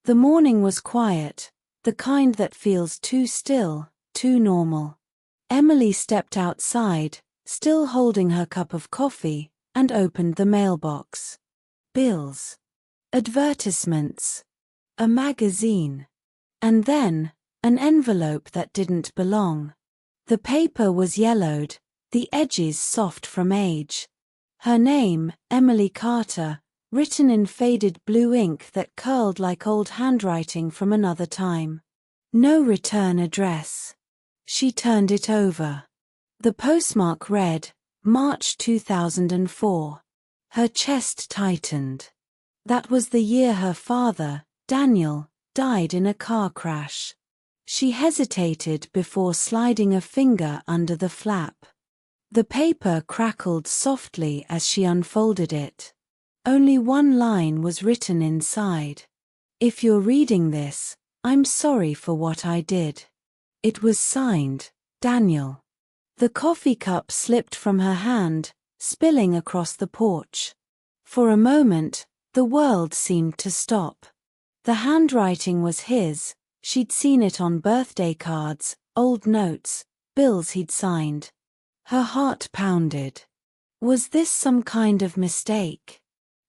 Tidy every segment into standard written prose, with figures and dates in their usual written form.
The morning was quiet, the kind that feels too still, too normal. Emily stepped outside, still holding her cup of coffee, and opened the mailbox. Bills. Advertisements. A magazine. And then, an envelope that didn't belong. The paper was yellowed, the edges soft from age. Her name, Emily Carter, written in faded blue ink that curled like old handwriting from another time. No return address. She turned it over. The postmark read, March 2004. Her chest tightened. That was the year her father, Daniel, died in a car crash. She hesitated before sliding a finger under the flap. The paper crackled softly as she unfolded it. Only one line was written inside. If you're reading this, I'm sorry for what I did. It was signed, Daniel. The coffee cup slipped from her hand, spilling across the porch. For a moment, the world seemed to stop. The handwriting was his, she'd seen it on birthday cards, old notes, bills he'd signed. Her heart pounded. Was this some kind of mistake?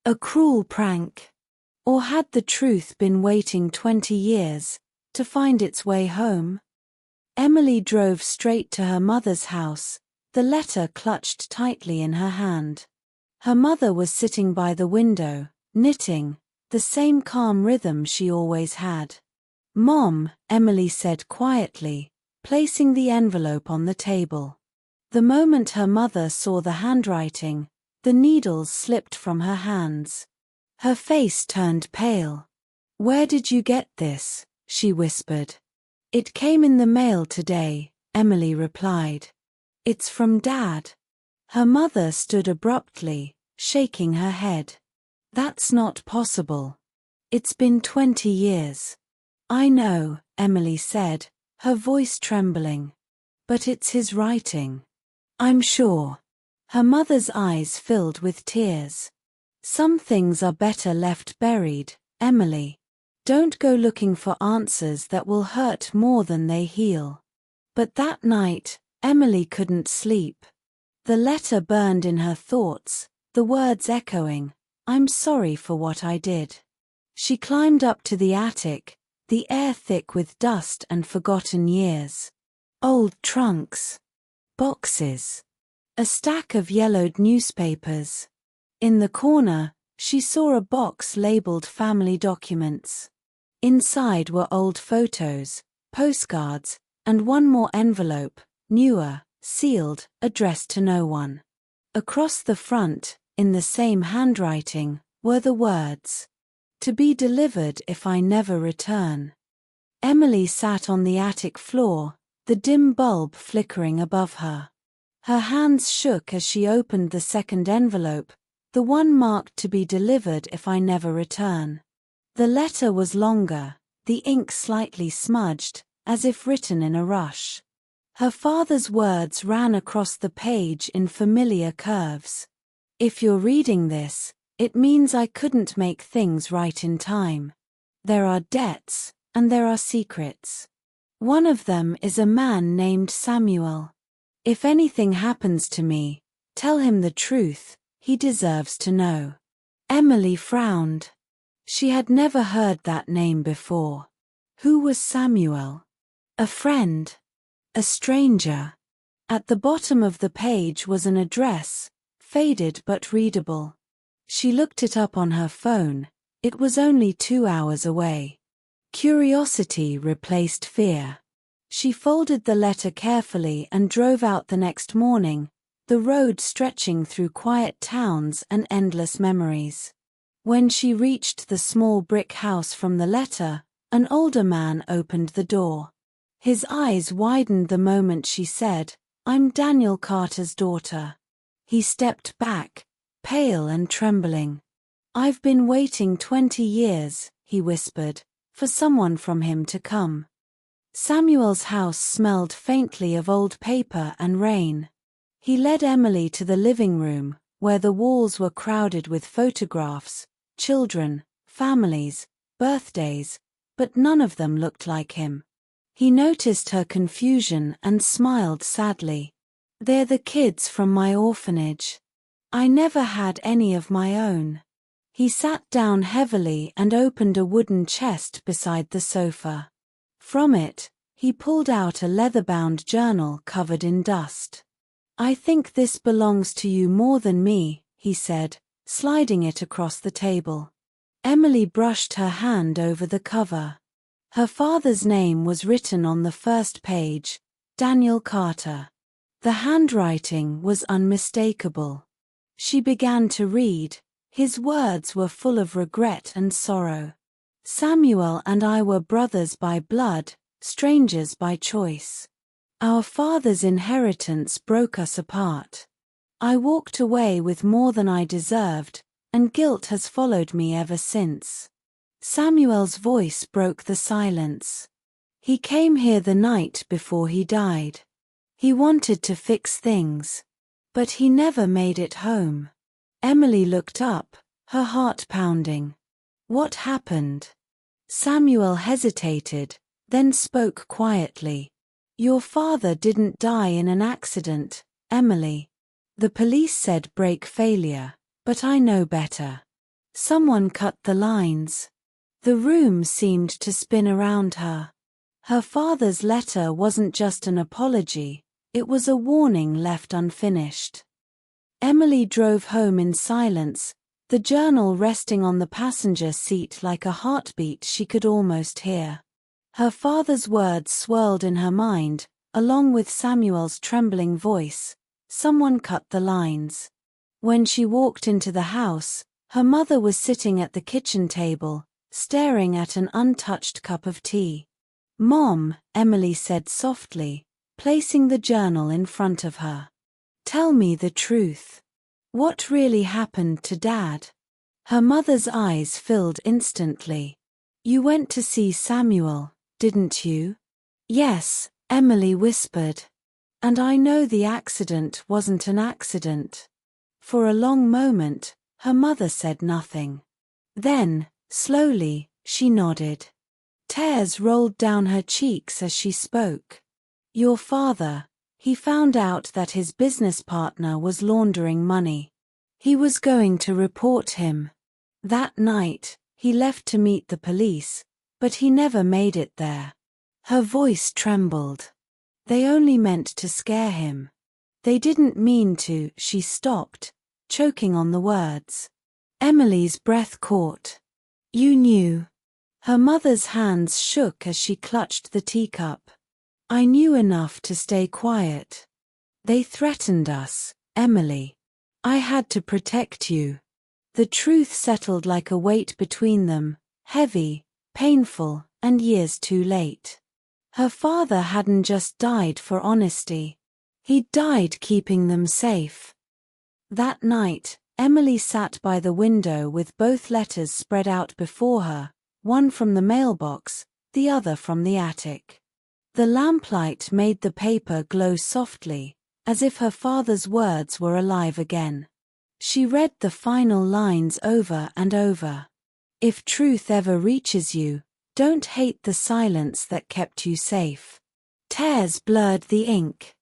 A cruel prank? Or had the truth been waiting 20 years to find its way home? Emily drove straight to her mother's house, the letter clutched tightly in her hand. Her mother was sitting by the window, knitting, the same calm rhythm she always had. "Mom," Emily said quietly, placing the envelope on the table. The moment her mother saw the handwriting, the needles slipped from her hands. Her face turned pale. "Where did you get this?" she whispered. "It came in the mail today," Emily replied. "It's from Dad." Her mother stood abruptly, shaking her head. "That's not possible. It's been 20 years. "I know," Emily said, her voice trembling. "But it's his writing. I'm sure." Her mother's eyes filled with tears. "Some things are better left buried, Emily. Don't go looking for answers that will hurt more than they heal." But that night, Emily couldn't sleep. The letter burned in her thoughts, the words echoing, "I'm sorry for what I did." She climbed up to the attic, the air thick with dust and forgotten years. Old trunks. Boxes. A stack of yellowed newspapers. In the corner, she saw a box labeled Family Documents. Inside were old photos, postcards, and one more envelope, newer, sealed, addressed to no one. Across the front, in the same handwriting, were the words, "To be delivered if I never return." Emily sat on the attic floor, the dim bulb flickering above her. Her hands shook as she opened the second envelope, the one marked "To be delivered if I never return." The letter was longer, the ink slightly smudged, as if written in a rush. Her father's words ran across the page in familiar curves. "If you're reading this, it means I couldn't make things right in time. There are debts, and there are secrets. One of them is a man named Samuel. If anything happens to me, tell him the truth, he deserves to know." Emily frowned. She had never heard that name before. Who was Samuel? A friend? A stranger? At the bottom of the page was an address, faded but readable. She looked it up on her phone. It was only 2 hours away. Curiosity replaced fear. She folded the letter carefully and drove out the next morning, the road stretching through quiet towns and endless memories. When she reached the small brick house from the letter, an older man opened the door. His eyes widened the moment she said, "I'm Daniel Carter's daughter." He stepped back, pale and trembling. "I've been waiting 20 years, he whispered, for someone from him to come. Samuel's house smelled faintly of old paper and rain. He led Emily to the living room, where the walls were crowded with photographs, children, families, birthdays, but none of them looked like him. He noticed her confusion and smiled sadly. "They're the kids from my orphanage. I never had any of my own." He sat down heavily and opened a wooden chest beside the sofa. From it, he pulled out a leather-bound journal covered in dust. "I think this belongs to you more than me," he said, sliding it across the table. Emily brushed her hand over the cover. Her father's name was written on the first page, Daniel Carter. The handwriting was unmistakable. She began to read. His words were full of regret and sorrow. "Samuel and I were brothers by blood, strangers by choice. Our father's inheritance broke us apart. I walked away with more than I deserved, and guilt has followed me ever since." Samuel's voice broke the silence. "He came here the night before he died. He wanted to fix things. But he never made it home." Emily looked up, her heart pounding. "What happened?" Samuel hesitated, then spoke quietly. "Your father didn't die in an accident, Emily. The police said brake failure, but I know better. Someone cut the lines." The room seemed to spin around her. Her father's letter wasn't just an apology, it was a warning left unfinished. Emily drove home in silence, the journal resting on the passenger seat like a heartbeat she could almost hear. Her father's words swirled in her mind, along with Samuel's trembling voice. Someone cut the lines. When she walked into the house, her mother was sitting at the kitchen table, staring at an untouched cup of tea. "Mom," Emily said softly, placing the journal in front of her. "Tell me the truth. What really happened to Dad?" Her mother's eyes filled instantly. "You went to see Samuel, didn't you?" "Yes," Emily whispered. "And I know the accident wasn't an accident." For a long moment, her mother said nothing. Then, slowly, she nodded. Tears rolled down her cheeks as she spoke. "Your father, he found out that his business partner was laundering money. He was going to report him. That night, he left to meet the police, but he never made it there." Her voice trembled. "They only meant to scare him. They didn't mean to." She stopped, choking on the words. Emily's breath caught. "You knew." Her mother's hands shook as she clutched the teacup. "I knew enough to stay quiet. They threatened us, Emily. I had to protect you." The truth settled like a weight between them, heavy, painful, and years too late. Her father hadn't just died for honesty. He'd died keeping them safe. That night, Emily sat by the window with both letters spread out before her, one from the mailbox, the other from the attic. The lamplight made the paper glow softly, as if her father's words were alive again. She read the final lines over and over. "If truth ever reaches you, don't hate the silence that kept you safe." Tears blurred the ink.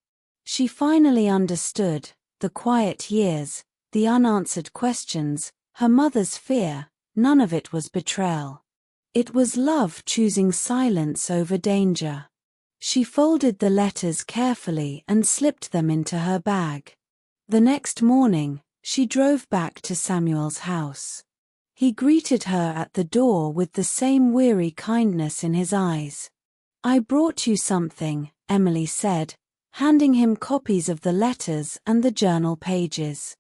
She finally understood, the quiet years, the unanswered questions, her mother's fear, none of it was betrayal. It was love choosing silence over danger. She folded the letters carefully and slipped them into her bag. The next morning, she drove back to Samuel's house. He greeted her at the door with the same weary kindness in his eyes. "I brought you something," Emily said, handing him copies of the letters and the journal pages.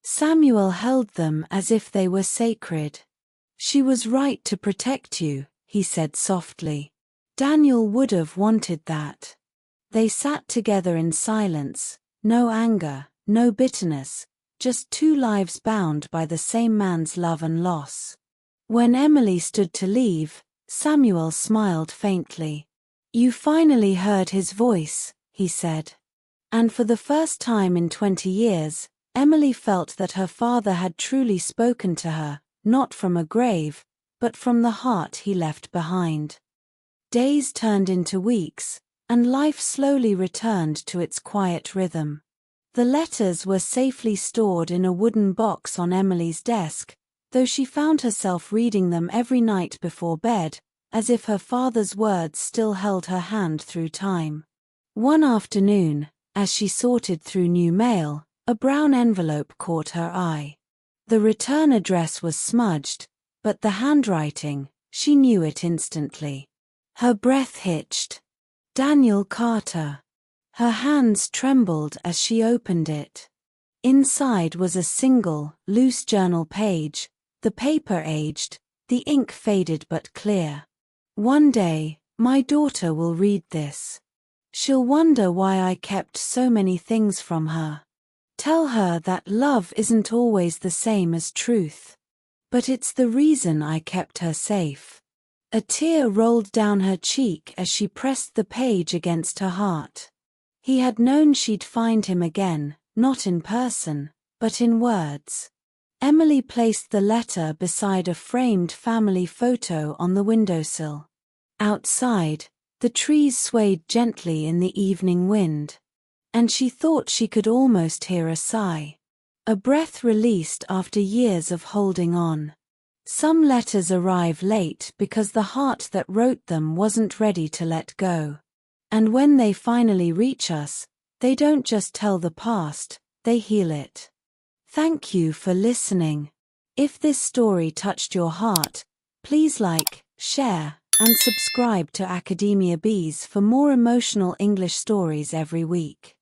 Samuel held them as if they were sacred. "She was right to protect you," he said softly. "Daniel would have wanted that." They sat together in silence, no anger, no bitterness, just two lives bound by the same man's love and loss. When Emily stood to leave, Samuel smiled faintly. "You finally heard his voice," he said. And for the first time in 20 years, Emily felt that her father had truly spoken to her, not from a grave, but from the heart he left behind. Days turned into weeks, and life slowly returned to its quiet rhythm. The letters were safely stored in a wooden box on Emily's desk, though she found herself reading them every night before bed, as if her father's words still held her hand through time. One afternoon, as she sorted through new mail, a brown envelope caught her eye. The return address was smudged, but the handwriting, she knew it instantly. Her breath hitched. Daniel Carter. Her hands trembled as she opened it. Inside was a single, loose journal page, the paper aged, the ink faded but clear. One day, my daughter will read this. She'll wonder why I kept so many things from her. Tell her that love isn't always the same as truth. But it's the reason I kept her safe. A tear rolled down her cheek as she pressed the page against her heart. He had known she'd find him again, not in person, but in words. Emily placed the letter beside a framed family photo on the windowsill. Outside, the trees swayed gently in the evening wind, and she thought she could almost hear a sigh. A breath released after years of holding on. Some letters arrive late because the heart that wrote them wasn't ready to let go. And when they finally reach us, they don't just tell the past, they heal it. Thank you for listening. If this story touched your heart, please like, share, and subscribe to Academia Bees for more emotional English stories every week.